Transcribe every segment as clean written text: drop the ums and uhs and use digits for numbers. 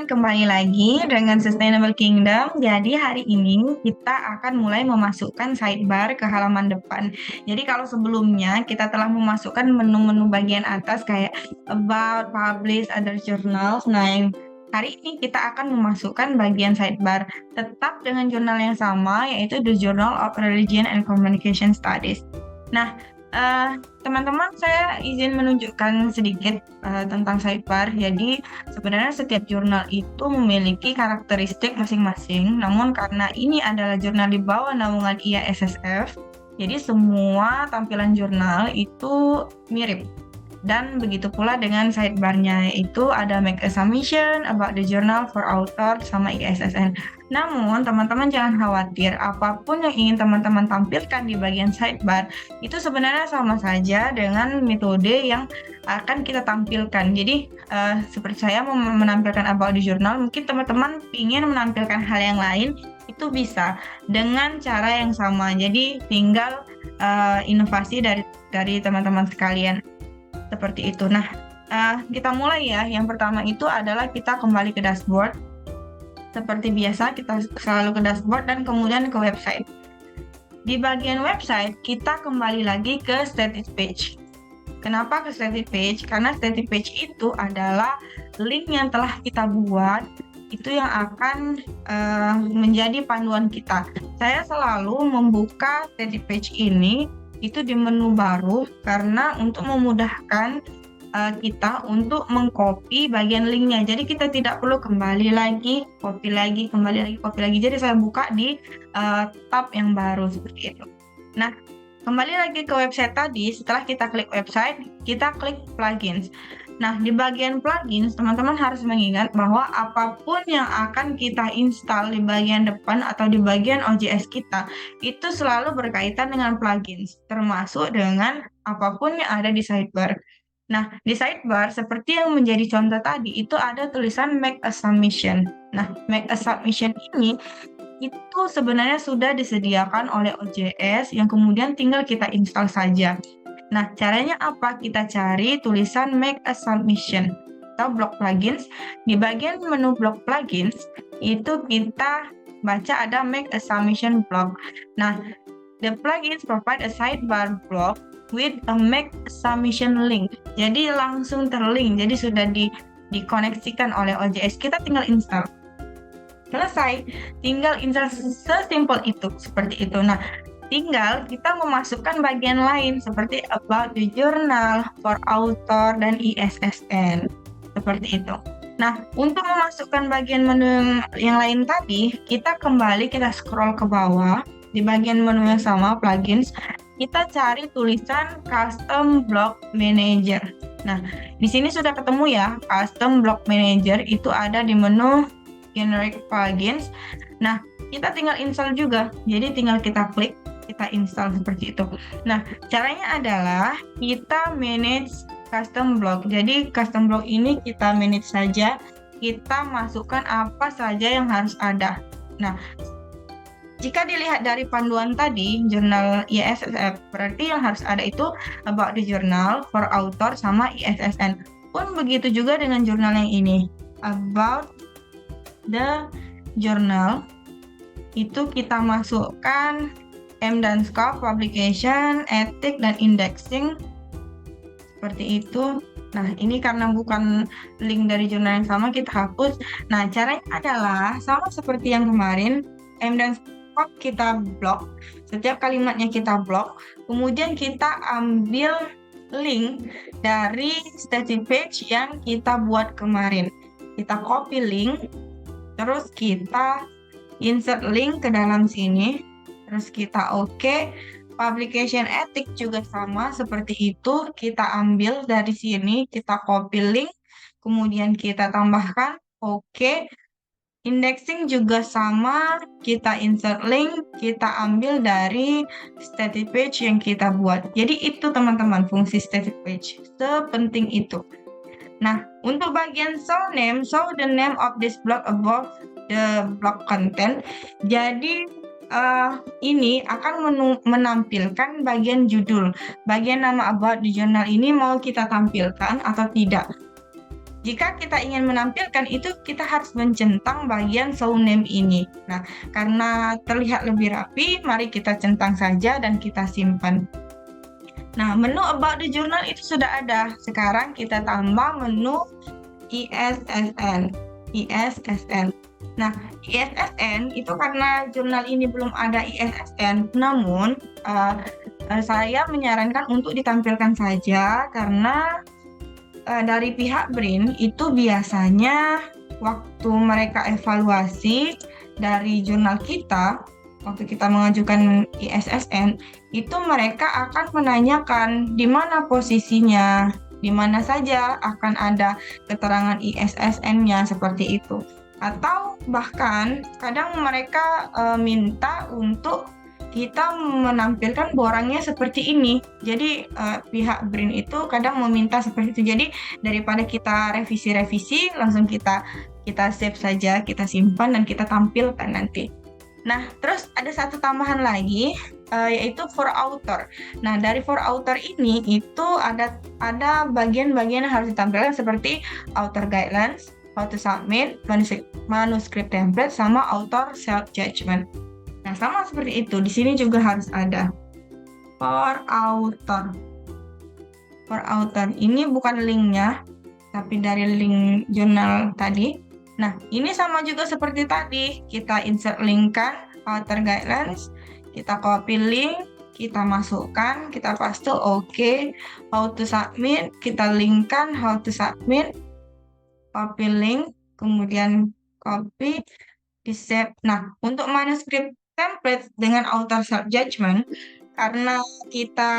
teman-teman, kembali lagi dengan Sustainable Kingdom. Jadi hari ini kita akan mulai memasukkan sidebar ke halaman depan. Jadi kalau sebelumnya kita telah memasukkan menu-menu bagian atas kayak about, publish, other journals. Nah, yang hari ini kita akan memasukkan bagian sidebar tetap dengan jurnal yang sama, yaitu The Journal of Religion and Communication Studies. Nah, teman-teman, saya izin menunjukkan sedikit tentang sidebar. Jadi sebenarnya setiap jurnal itu memiliki karakteristik masing-masing. Namun karena ini adalah jurnal di bawah naungan IASSF, jadi semua tampilan jurnal itu mirip. Dan begitu pula dengan sidebarnya, yaitu ada make a submission about the journal for author sama ISSN. Namun teman-teman jangan khawatir, apapun yang ingin teman-teman tampilkan di bagian sidebar itu sebenarnya sama saja dengan metode yang akan kita tampilkan. Jadi seperti saya mau menampilkan about the journal, mungkin teman-teman ingin menampilkan hal yang lain, itu bisa dengan cara yang sama. Jadi tinggal inovasi dari teman-teman sekalian. Seperti itu. Nah, kita mulai ya. Yang pertama itu adalah kita kembali ke dashboard. Seperti biasa, kita selalu ke dashboard dan kemudian ke website. Di bagian website, kita kembali lagi ke static page. Kenapa ke static page? Karena static page itu adalah link yang telah kita buat, itu yang akan menjadi panduan kita. Saya selalu membuka static page ini itu di menu baru karena untuk memudahkan kita untuk mengcopy bagian linknya. Jadi kita tidak perlu kembali lagi, copy lagi, kembali lagi, copy lagi. Jadi saya buka di tab yang baru seperti itu. Nah, kembali lagi ke website tadi. Setelah kita klik website, kita klik plugins. Nah, di bagian plugins, teman-teman harus mengingat bahwa apapun yang akan kita install di bagian depan atau di bagian OJS kita, itu selalu berkaitan dengan plugins, termasuk dengan apapun yang ada di sidebar. Nah, di sidebar, seperti yang menjadi contoh tadi, itu ada tulisan make a submission. Nah, make a submission ini itu sebenarnya sudah disediakan oleh OJS yang kemudian tinggal kita install saja. Nah, caranya apa? Kita cari tulisan make a submission atau block plugins. Di bagian menu block plugins, itu kita baca ada make a submission block. Nah, the plugins provide a sidebar block with a make a submission link. Jadi langsung terlink, jadi sudah dikoneksikan oleh OJS. Kita tinggal install. Selesai, tinggal install sesimpel itu, seperti itu. Nah, tinggal kita memasukkan bagian lain seperti about the journal, for author, dan ISSN. Seperti itu. Nah, untuk memasukkan bagian menu yang lain tadi, kita scroll ke bawah. Di bagian menu yang sama, plugins, kita cari tulisan Custom Block Manager. Nah, di sini sudah ketemu ya, Custom Block Manager itu ada di menu Generic Plugins. Nah, kita tinggal install juga. Jadi tinggal kita klik, kita install seperti itu. Nah, caranya adalah kita manage custom block. Jadi custom block ini kita manage saja. Kita masukkan apa saja yang harus ada. Nah, jika dilihat dari panduan tadi, jurnal ISSF, berarti yang harus ada itu about the journal, for author, sama ISSN. Pun begitu juga dengan jurnal yang ini. About the journal, itu kita masukkan aim dan scope, publication, etik, dan indexing. Seperti itu. Nah, ini karena bukan link dari jurnal yang sama, kita hapus. Nah, caranya adalah sama seperti yang kemarin, aim dan scope kita blok. Setiap kalimatnya kita blok. Kemudian kita ambil link dari static page yang kita buat kemarin. Kita copy link, terus kita insert link ke dalam sini. Terus kita oke. Publication etik juga sama seperti itu. Kita ambil dari sini, kita copy link, kemudian kita tambahkan oke. Indexing juga sama, kita insert link, kita ambil dari static page yang kita buat. Jadi itu teman-teman fungsi static page, sepenting itu. Nah, untuk bagian show the name of this block above the block content. Jadi ini akan menampilkan bagian judul, bagian nama about the journal ini mau kita tampilkan atau tidak. Jika kita ingin menampilkan itu, kita harus mencentang bagian show name ini. Nah, karena terlihat lebih rapi, mari kita centang saja dan kita simpan. Nah, menu about the journal itu sudah ada. Sekarang kita tambah menu ISSN. ISSN. Nah, ISSN itu karena jurnal ini belum ada ISSN, namun saya menyarankan untuk ditampilkan saja karena dari pihak BRIN itu biasanya waktu mereka evaluasi dari jurnal kita, waktu kita mengajukan ISSN, itu mereka akan menanyakan di mana posisinya, di mana saja akan ada keterangan ISSN-nya seperti itu. Atau bahkan kadang mereka minta untuk kita menampilkan borangnya seperti ini. Jadi pihak BRIN itu kadang meminta seperti itu. Jadi daripada kita revisi-revisi, langsung kita save saja, kita simpan dan kita tampilkan nanti. Nah, terus ada satu tambahan lagi, yaitu for author. Nah, dari for author ini itu ada bagian-bagian yang harus ditampilkan seperti author guidelines, how to submit, manuscript template, sama author self judgment. Nah, sama seperti itu. Di sini juga harus ada for author. For author ini bukan linknya, tapi dari link jurnal tadi. Nah, ini sama juga seperti tadi. Kita insert link kan, author guidelines. Kita copy link, kita masukkan, kita paste, oke. How to submit, kita linkkan how to submit. Copy link, kemudian copy, di save. Nah, untuk manuskrip template dengan author self judgment, karena kita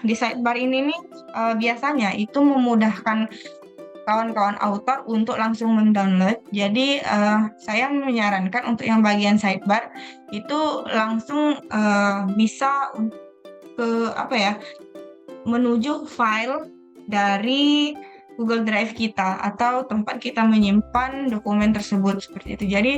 di sidebar ini nih biasanya itu memudahkan kawan-kawan author untuk langsung mendownload. Jadi saya menyarankan untuk yang bagian sidebar itu langsung bisa menuju file dari Google Drive kita atau tempat kita menyimpan dokumen tersebut seperti itu. Jadi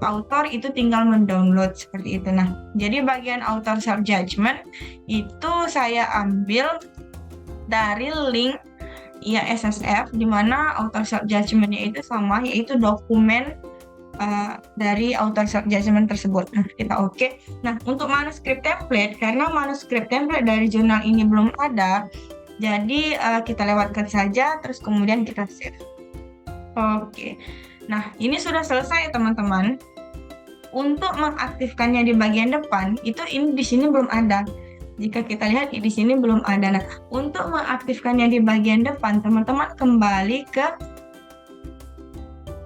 author itu tinggal mendownload seperti itu. Nah, jadi bagian author self judgment itu saya ambil dari link IASSF di mana author self judgment-nya itu sama, yaitu dokumen dari author self judgment tersebut. Nah, kita oke. Nah, untuk manuskrip template, karena manuskrip template dari jurnal ini belum ada, jadi kita lewatkan saja, terus kemudian kita save. Oke. Nah, ini sudah selesai teman-teman. Untuk mengaktifkannya di bagian depan, ini di sini belum ada. Jika kita lihat di sini belum ada. Nah, untuk mengaktifkannya di bagian depan, teman-teman kembali ke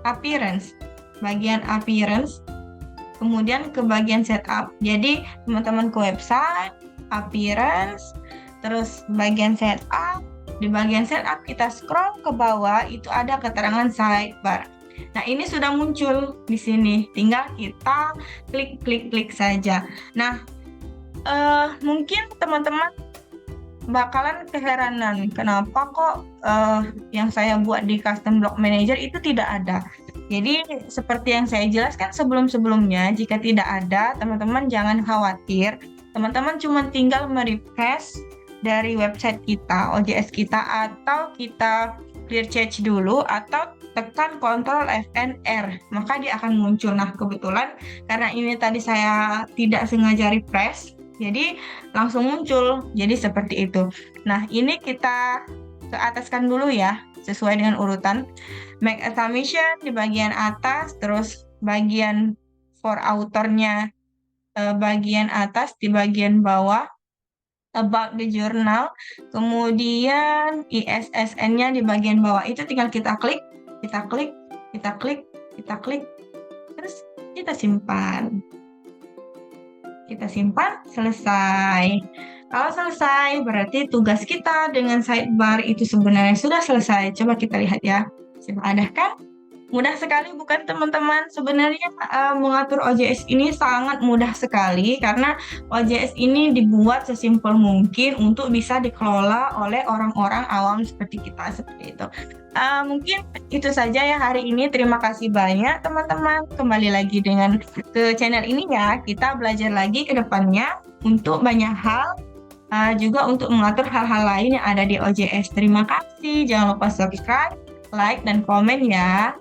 appearance. Bagian appearance, kemudian ke bagian setup. Jadi, teman-teman ke website, appearance, terus bagian setup. Di bagian setup kita scroll ke bawah, itu ada keterangan sidebar. Nah, ini sudah muncul di sini. Tinggal kita klik saja. Nah, mungkin teman-teman bakalan keheranan, kenapa kok yang saya buat di Custom Blog Manager itu tidak ada. Jadi seperti yang saya jelaskan sebelum-sebelumnya, jika tidak ada, teman-teman jangan khawatir. Teman-teman cuma tinggal merefresh dari website kita, OJS kita, atau kita clear cache dulu, atau tekan Ctrl F&R, maka dia akan muncul. Nah, kebetulan karena ini tadi saya tidak sengaja refresh, jadi langsung muncul. Jadi seperti itu. Nah, ini kita ke ataskan dulu ya, sesuai dengan urutan. Make a submission di bagian atas, terus bagian for author-nya bagian atas, di bagian bawah about the journal, kemudian ISSN-nya di bagian bawah. Itu tinggal kita klik, terus kita simpan. Selesai. Kalau selesai, berarti tugas kita dengan sidebar itu sebenarnya sudah selesai. Coba kita lihat ya. Ada kan? Mudah sekali bukan teman-teman? Sebenarnya mengatur OJS ini sangat mudah sekali karena OJS ini dibuat sesimpel mungkin untuk bisa dikelola oleh orang-orang awam seperti kita, seperti itu. Mungkin itu saja ya hari ini. Terima kasih banyak teman-teman. Kembali lagi ke channel ini ya. Kita belajar lagi ke depannya untuk banyak hal, juga untuk mengatur hal-hal lain yang ada di OJS. Terima kasih. Jangan lupa subscribe, like dan komen ya.